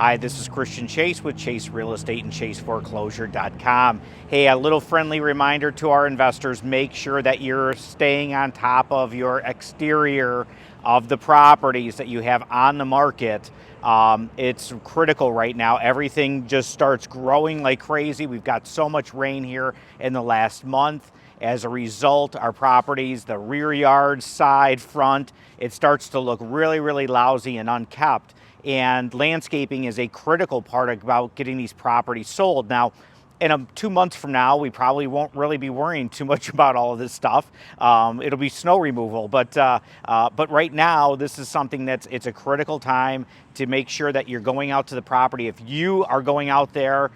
Hi, this is Christian Chase with Chase Real Estate and ChaseForeclosure.com. Hey, a little friendly reminder to our investors, make sure that you're staying on top of your exterior of the properties that you have on the market. It's critical right now. Everything just starts growing like crazy. We've got so much rain here in the last month. As a result, our properties, the rear yard, side, front, it starts to look really, really lousy and unkept. And landscaping is a critical part about getting these properties sold. Now, in 2 months from now, we probably won't really be worrying too much about all of this stuff. It'll be snow removal, but right now, this is something it's a critical time to make sure that you're going out to the property. If you are going out there,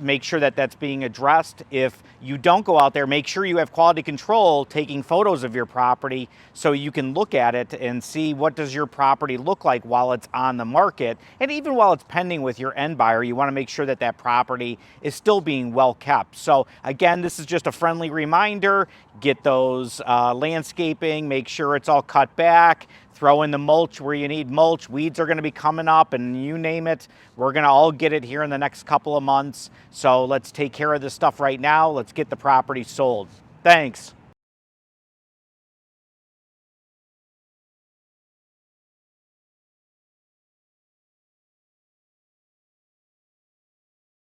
make sure that that's being addressed. If you don't go out there, make sure you have quality control taking photos of your property so you can look at it and see what does your property look like while it's on the market. And even while it's pending with your end buyer, you want to make sure that that property is still being well kept. So again, this is just a friendly reminder. Get those landscaping, make sure it's all cut back. Throw in the mulch where you need mulch. Weeds are going to be coming up, and you name it. We're going to all get it here in the next couple of months. So let's take care of this stuff right now. Let's get the property sold. Thanks.